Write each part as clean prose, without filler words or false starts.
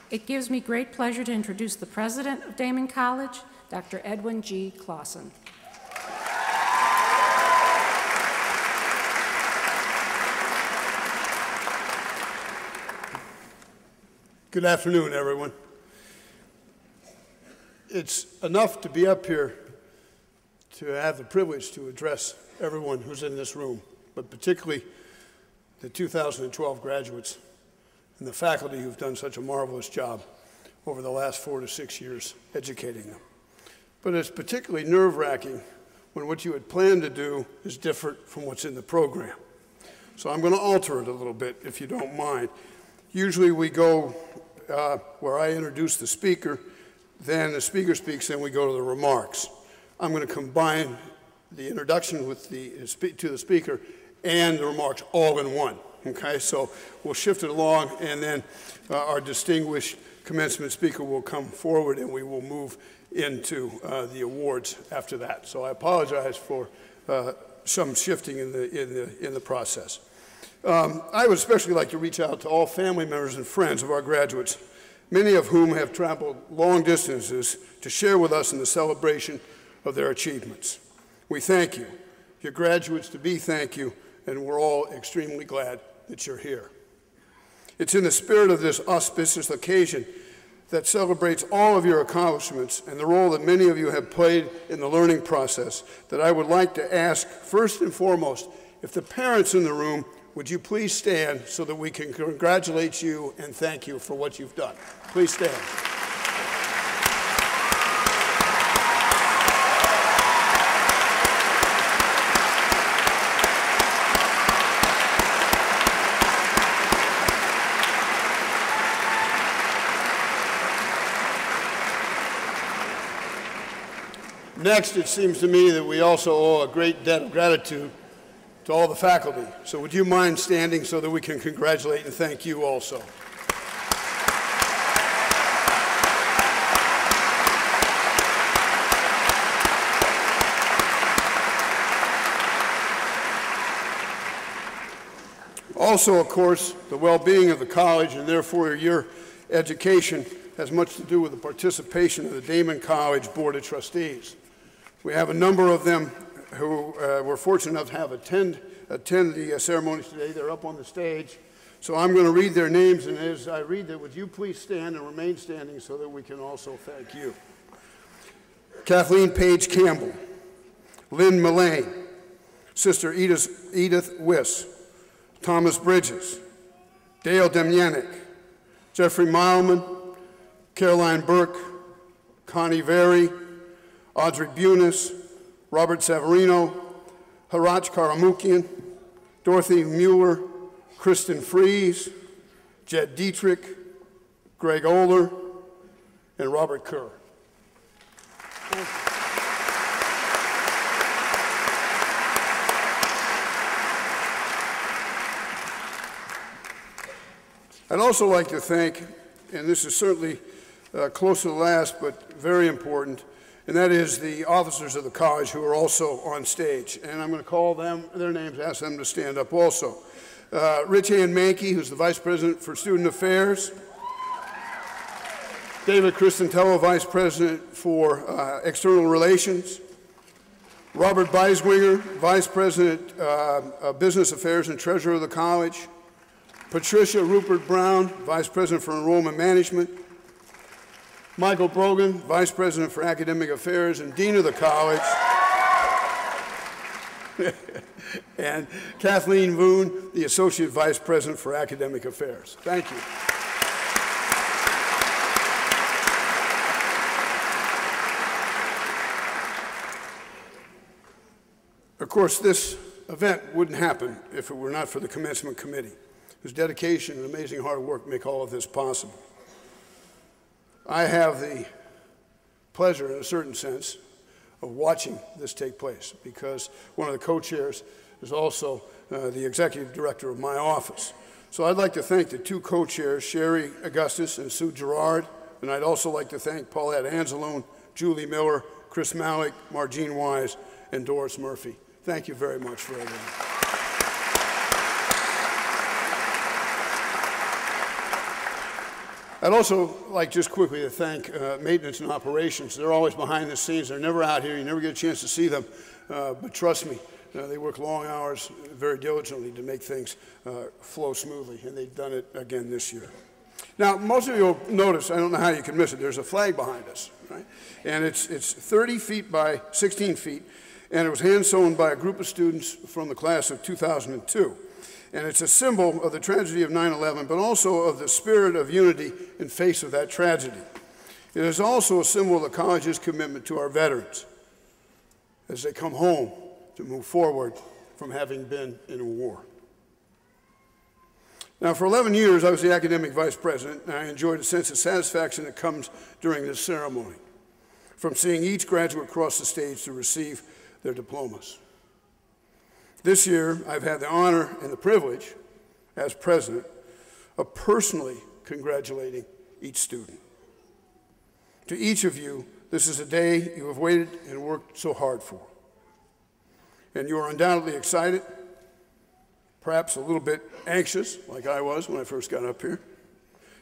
It gives me great pleasure to introduce the president of Daemen College, Dr. Edwin G. Clausen. Good afternoon, everyone. It's enough to be up here to have the privilege to address everyone who's in this room, but particularly the 2012 graduates and the faculty who've done such a marvelous job over the last 4 to 6 years educating them. But it's particularly nerve-wracking when what you had planned to do is different from what's in the program. So I'm going to alter it a little bit, if you don't mind. Usually we go where I introduce the speaker, then the speaker speaks, then we go to the remarks. I'm going to combine the introduction with to the speaker and the remarks all in one. Okay, so we'll shift it along, and then our distinguished commencement speaker will come forward, and we will move into the awards after that. So I apologize for some shifting in the process. I would especially like to reach out to all family members and friends of our graduates, many of whom have traveled long distances to share with us in the celebration of their achievements. We thank you. Your graduates-to-be thank you, and we're all extremely glad that you're here. It's in the spirit of this auspicious occasion that celebrates all of your accomplishments and the role that many of you have played in the learning process that I would like to ask, first and foremost, if the parents in the room would you please stand so that we can congratulate you and thank you for what you've done. Please stand. Next, it seems to me that we also owe a great debt of gratitude to all the faculty. So would you mind standing so that we can congratulate and thank you also? Also, of course, the well-being of the college and therefore your education has much to do with the participation of the Daemen College Board of Trustees. We have a number of them who were fortunate enough to have attend the ceremonies today. They're up on the stage. So I'm going to read their names, and as I read them, would you please stand and remain standing so that we can also thank you. Kathleen Page Campbell, Lynn Mullane, Sister Edith Wiss, Thomas Bridges, Dale Demyanek, Jeffrey Mileman, Caroline Burke, Connie Very, Audrey Bunis, Robert Savarino, Harach Karamukian, Dorothy Mueller, Kristen Fries, Jed Dietrich, Greg Oler, and Robert Kerr. I'd also like to thank, and this is certainly close to the last, but very important, and that is the officers of the college who are also on stage. And I'm going to call them, their names, ask them to stand up also. Rich Ann Mankey, who's the Vice President for Student Affairs. David Cristantello, Vice President for External Relations. Robert Beiswinger, Vice President of Business Affairs and Treasurer of the college. Patricia Rupert Brown, Vice President for Enrollment Management. Michael Brogan, Vice President for Academic Affairs and Dean of the college. And Kathleen Voon, the Associate Vice President for Academic Affairs. Thank you. Of course, this event wouldn't happen if it were not for the Commencement Committee, whose dedication and amazing hard work make all of this possible. I have the pleasure, in a certain sense, of watching this take place because one of the co-chairs is also the executive director of my office. So I'd like to thank the two co-chairs, Sherry Augustus and Sue Gerard, and I'd also like to thank Paulette Anzalone, Julie Miller, Chris Malik, Margene Wise, and Doris Murphy. Thank you very much for everything. I'd also like just quickly to thank maintenance and operations. They're always behind the scenes. They're never out here. You never get a chance to see them. But trust me, they work long hours very diligently to make things flow smoothly, and they've done it again this year. Now, most of you will notice, I don't know how you can miss it, there's a flag behind us, right? And it's 30 feet by 16 feet, and it was hand-sewn by a group of students from the class of 2002. And it's a symbol of the tragedy of 9/11, but also of the spirit of unity in face of that tragedy. It is also a symbol of the college's commitment to our veterans as they come home to move forward from having been in a war. Now, for 11 years, I was the academic vice president, and I enjoyed a sense of satisfaction that comes during this ceremony, from seeing each graduate cross the stage to receive their diplomas. This year, I've had the honor and the privilege, as president, of personally congratulating each student. To each of you, this is a day you have waited and worked so hard for. And you are undoubtedly excited, perhaps a little bit anxious, like I was when I first got up here,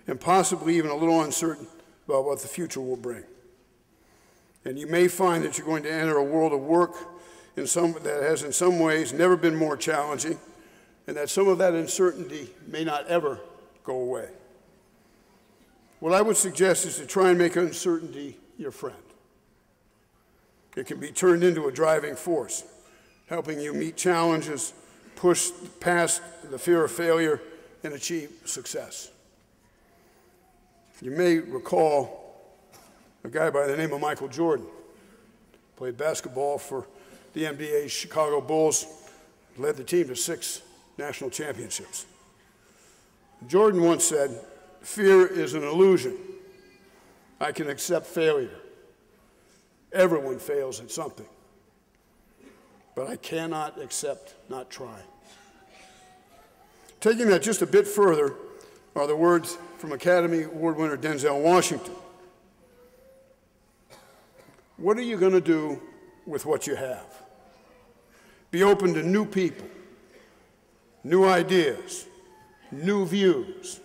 and possibly even a little uncertain about what the future will bring. And you may find that you're going to enter a world of work that has in some ways never been more challenging, and that some of that uncertainty may not ever go away. What I would suggest is to try and make uncertainty your friend. It can be turned into a driving force, helping you meet challenges, push past the fear of failure, and achieve success. You may recall a guy by the name of Michael Jordan. Played basketball for the NBA's Chicago Bulls, led the team to 6 national championships. Jordan once said, "Fear is an illusion. I can accept failure. Everyone fails at something. But I cannot accept not trying." Taking that just a bit further are the words from Academy Award winner Denzel Washington. What are you going to do with what you have? Be open to new people, new ideas, new views,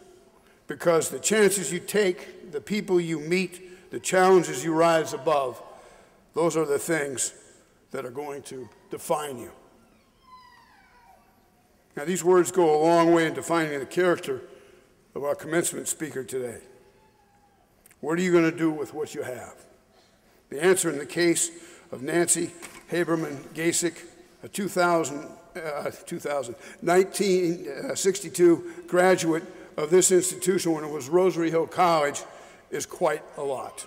because the chances you take, the people you meet, the challenges you rise above, those are the things that are going to define you. Now, these words go a long way in defining the character of our commencement speaker today. What are you going to do with what you have? The answer in the case of Nancy Haberman Gacioch, a 1962 graduate of this institution when it was Rosary Hill College, is quite a lot.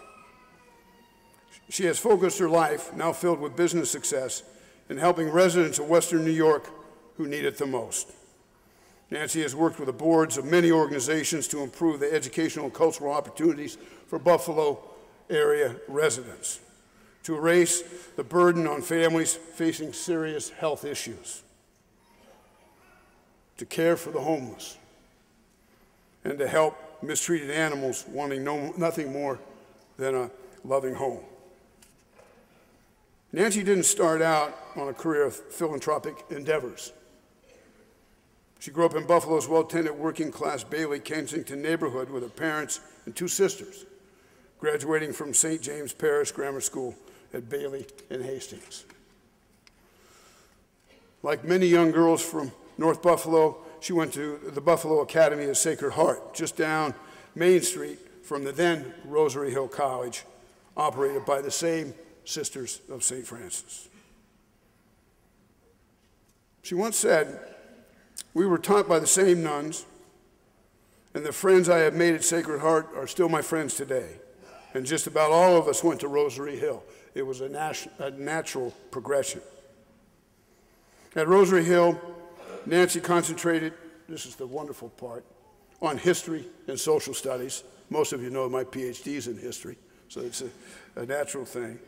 She has focused her life, now filled with business success, in helping residents of Western New York who need it the most. Nancy has worked with the boards of many organizations to improve the educational and cultural opportunities for Buffalo area residents, to erase the burden on families facing serious health issues, to care for the homeless, and to help mistreated animals wanting nothing more than a loving home. Nancy didn't start out on a career of philanthropic endeavors. She grew up in Buffalo's well-tended working-class Bailey, Kensington neighborhood with her parents and 2 sisters, graduating from St. James Parish Grammar School at Bailey and Hastings. Like many young girls from North Buffalo, she went to the Buffalo Academy of Sacred Heart, just down Main Street from the then Rosary Hill College, operated by the same Sisters of St. Francis. She once said, "We were taught by the same nuns, and the friends I have made at Sacred Heart are still my friends today. And just about all of us went to Rosary Hill. It was a natural progression." At Rosary Hill, Nancy concentrated, this is the wonderful part, on history and social studies. Most of you know my PhD's in history, so it's a natural thing.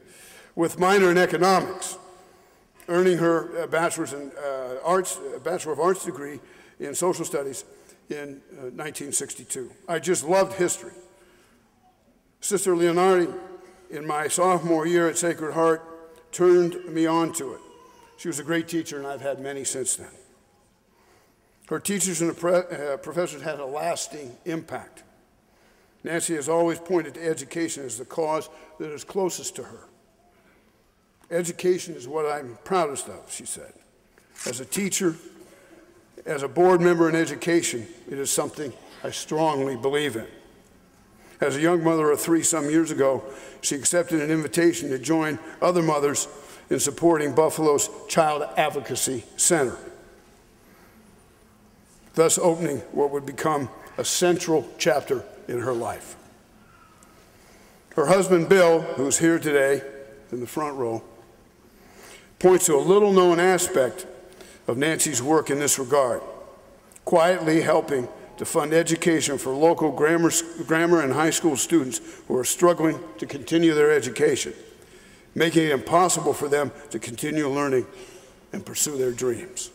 With minor in economics, earning her Bachelor of Arts degree in social studies in 1962. I just loved history. Sister Leonardi, in my sophomore year at Sacred Heart, turned me on to it. She was a great teacher, and I've had many since then. Her teachers and professors had a lasting impact. Nancy has always pointed to education as the cause that is closest to her. Education is what I'm proudest of, she said. As a teacher, as a board member in education, it is something I strongly believe in. As a young mother of 3 some years ago, she accepted an invitation to join other mothers in supporting Buffalo's Child Advocacy Center, thus opening what would become a central chapter in her life. Her husband, Bill, who's here today in the front row, points to a little-known aspect of Nancy's work in this regard, quietly helping to fund education for local grammar and high school students who are struggling to continue their education, making it impossible for them to continue learning and pursue their dreams.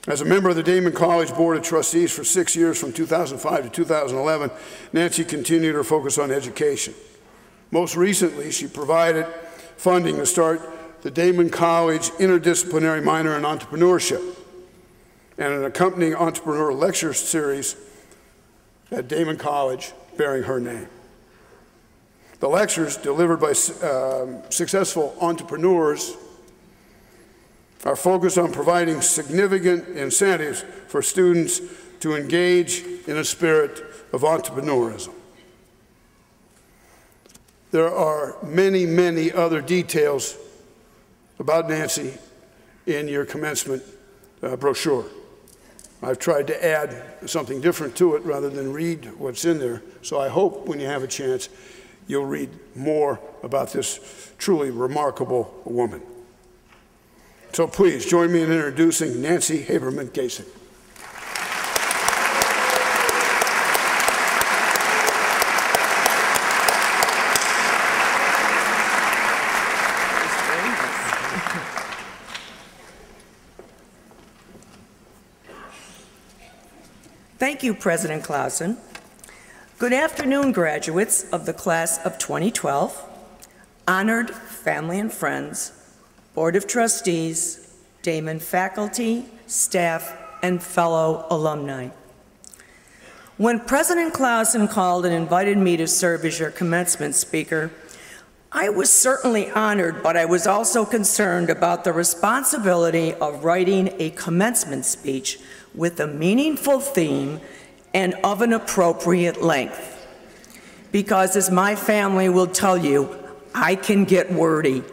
As a member of the Daemen College Board of Trustees for 6 years from 2005 to 2011, Nancy continued her focus on education. Most recently, she provided funding to start the Daemen College Interdisciplinary Minor in Entrepreneurship and an accompanying entrepreneurial lecture series at Daemen College bearing her name. The lectures, delivered by successful entrepreneurs, are focused on providing significant incentives for students to engage in a spirit of entrepreneurism. There are many, many other details about Nancy in your commencement brochure. I've tried to add something different to it rather than read what's in there, so I hope when you have a chance you'll read more about this truly remarkable woman. So please join me in introducing Nancy Haberman Gacioch. Thank you, President Clausen. Good afternoon, graduates of the class of 2012, honored family and friends, Board of Trustees, Daemen faculty, staff, and fellow alumni. When President Clausen called and invited me to serve as your commencement speaker, I was certainly honored, but I was also concerned about the responsibility of writing a commencement speech with a meaningful theme and of an appropriate length. Because as my family will tell you, I can get wordy.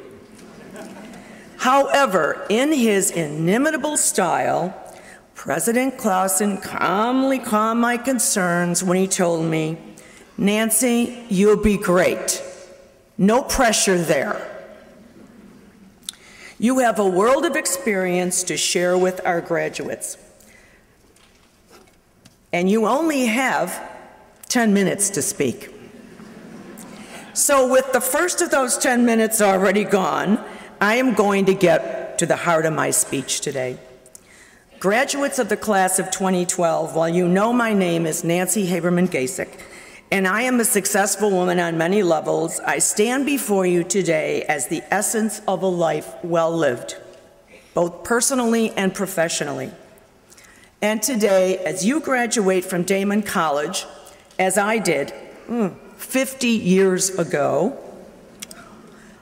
However, in his inimitable style, President Clausen calmly calmed my concerns when he told me, "Nancy, you'll be great. No pressure there. You have a world of experience to share with our graduates. And you only have 10 minutes to speak." So with the first of those 10 minutes already gone, I am going to get to the heart of my speech today. Graduates of the class of 2012, while you know my name is Nancy Haberman Gacioch, and I am a successful woman on many levels, I stand before you today as the essence of a life well lived, both personally and professionally. And today, as you graduate from Daemen College, as I did 50 years ago,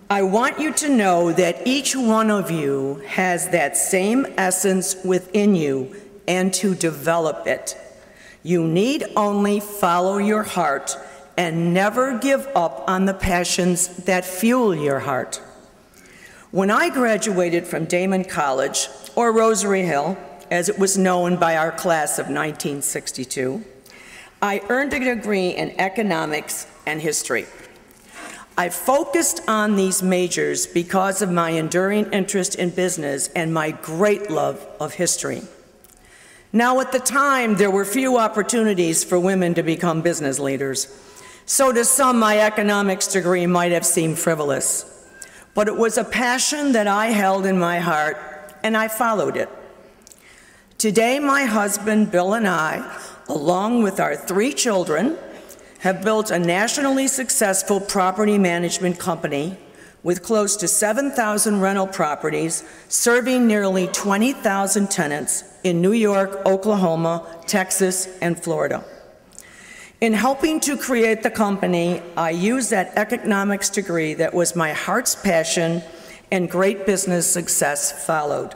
I want you to know that each one of you has that same essence within you and to develop it. You need only follow your heart and never give up on the passions that fuel your heart. When I graduated from Daemen College, or Rosary Hill, as it was known by our class of 1962, I earned a degree in economics and history. I focused on these majors because of my enduring interest in business and my great love of history. Now, at the time, there were few opportunities for women to become business leaders, so to some, my economics degree might have seemed frivolous. But it was a passion that I held in my heart, and I followed it. Today, my husband, Bill, and I, along with our 3 children, have built a nationally successful property management company with close to 7,000 rental properties, serving nearly 20,000 tenants in New York, Oklahoma, Texas, and Florida. In helping to create the company, I used that economics degree that was my heart's passion, and great business success followed.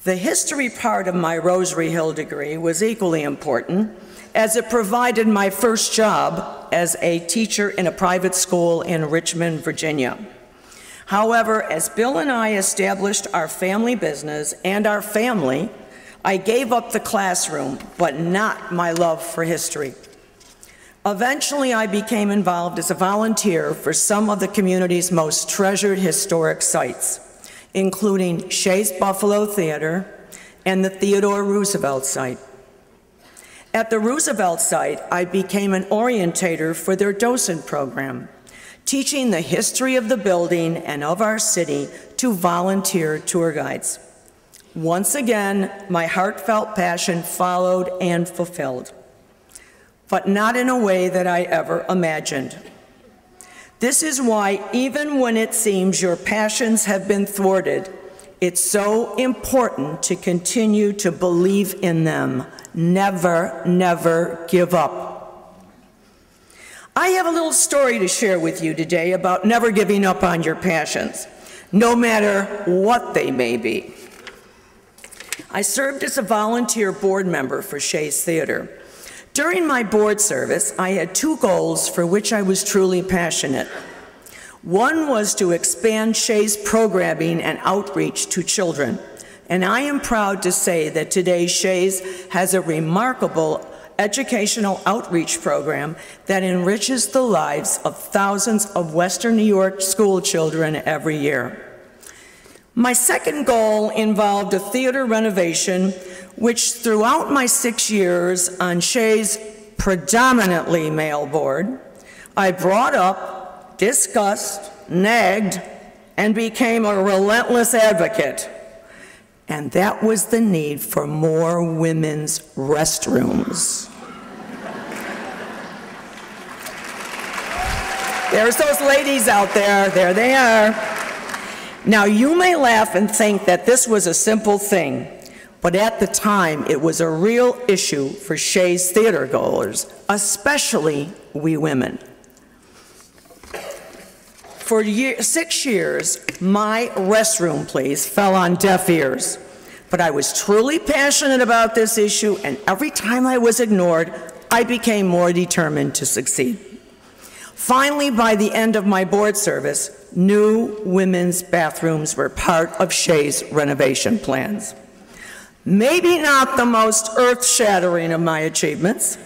The history part of my Rosary Hill degree was equally important, as it provided my first job as a teacher in a private school in Richmond, Virginia. However, as Bill and I established our family business and our family, I gave up the classroom, but not my love for history. Eventually, I became involved as a volunteer for some of the community's most treasured historic sites, including Shea's Buffalo Theater and the Theodore Roosevelt site. At the Roosevelt site, I became an orientator for their docent program, teaching the history of the building and of our city to volunteer tour guides. Once again, my heartfelt passion followed and fulfilled, but not in a way that I ever imagined. This is why, even when it seems your passions have been thwarted, it's so important to continue to believe in them. Never, never give up. I have a little story to share with you today about never giving up on your passions, no matter what they may be. I served as a volunteer board member for Shea's Theater. During my board service, I had two goals for which I was truly passionate. One was to expand Shea's programming and outreach to children, and I am proud to say that today Shea's has a remarkable educational outreach program that enriches the lives of thousands of Western New York school children every year. My second goal involved a theater renovation, which throughout my 6 years on Shea's predominantly male board, I brought up, discussed, nagged, and became a relentless advocate. And that was the need for more women's restrooms. There's those ladies out there. There they are. Now, you may laugh and think that this was a simple thing, but at the time, it was a real issue for Shea's theater goers, especially we women. For 6 years, my restroom, please, fell on deaf ears. But I was truly passionate about this issue, and every time I was ignored, I became more determined to succeed. Finally, by the end of my board service, new women's bathrooms were part of Shea's renovation plans. Maybe not the most earth-shattering of my achievements,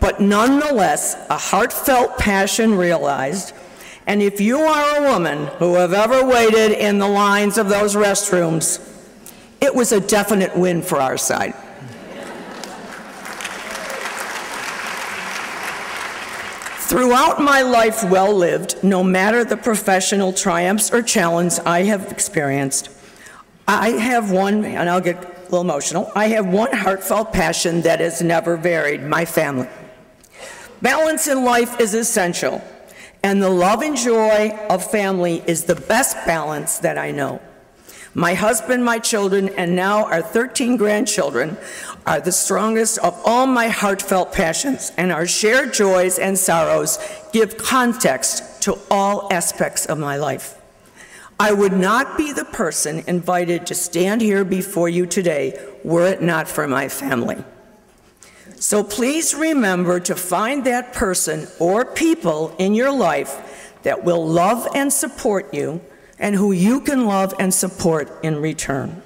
but nonetheless, a heartfelt passion realized. And if you are a woman who have ever waited in the lines of those restrooms, it was a definite win for our side. Throughout my life well lived, no matter the professional triumphs or challenges I have experienced, I have one, and I'll get a little emotional, I have one heartfelt passion that has never varied: my family. Balance in life is essential, and the love and joy of family is the best balance that I know. My husband, my children, and now our 13 grandchildren are the strongest of all my heartfelt passions, and our shared joys and sorrows give context to all aspects of my life. I would not be the person invited to stand here before you today were it not for my family. So please remember to find that person or people in your life that will love and support you, and who you can love and support in return.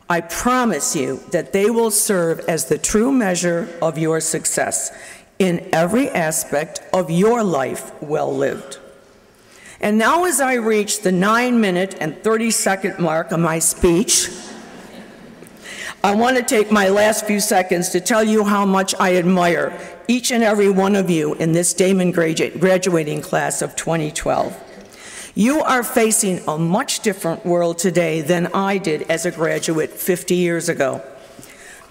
I promise you that they will serve as the true measure of your success in every aspect of your life well lived. And now, as I reach the 9-minute and 30-second mark of my speech, I want to take my last few seconds to tell you how much I admire each and every one of you in this Daemen graduating class of 2012. You are facing a much different world today than I did as a graduate 50 years ago.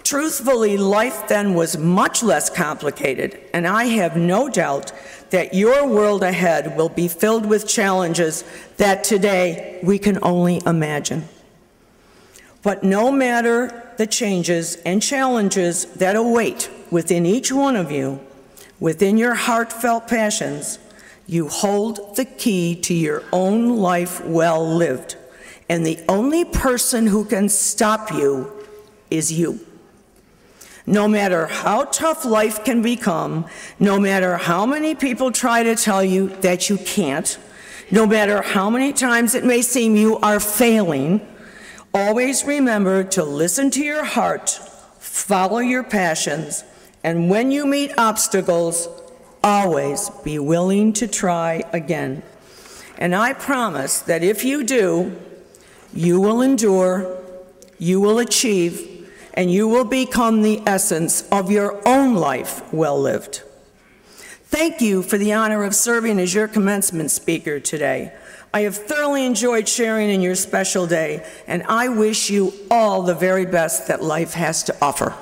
Truthfully, life then was much less complicated, and I have no doubt that your world ahead will be filled with challenges that today we can only imagine. But no matter the changes and challenges that await within each one of you, Within your heartfelt passions, you hold the key to your own life well lived, and the only person who can stop you is you. No matter how tough life can become, no matter how many people try to tell you that you can't, no matter how many times it may seem you are failing, always remember to listen to your heart, follow your passions, and when you meet obstacles, always be willing to try again. And I promise that if you do, you will endure, you will achieve, and you will become the essence of your own life well lived. Thank you for the honor of serving as your commencement speaker today. I have thoroughly enjoyed sharing in your special day, and I wish you all the very best that life has to offer.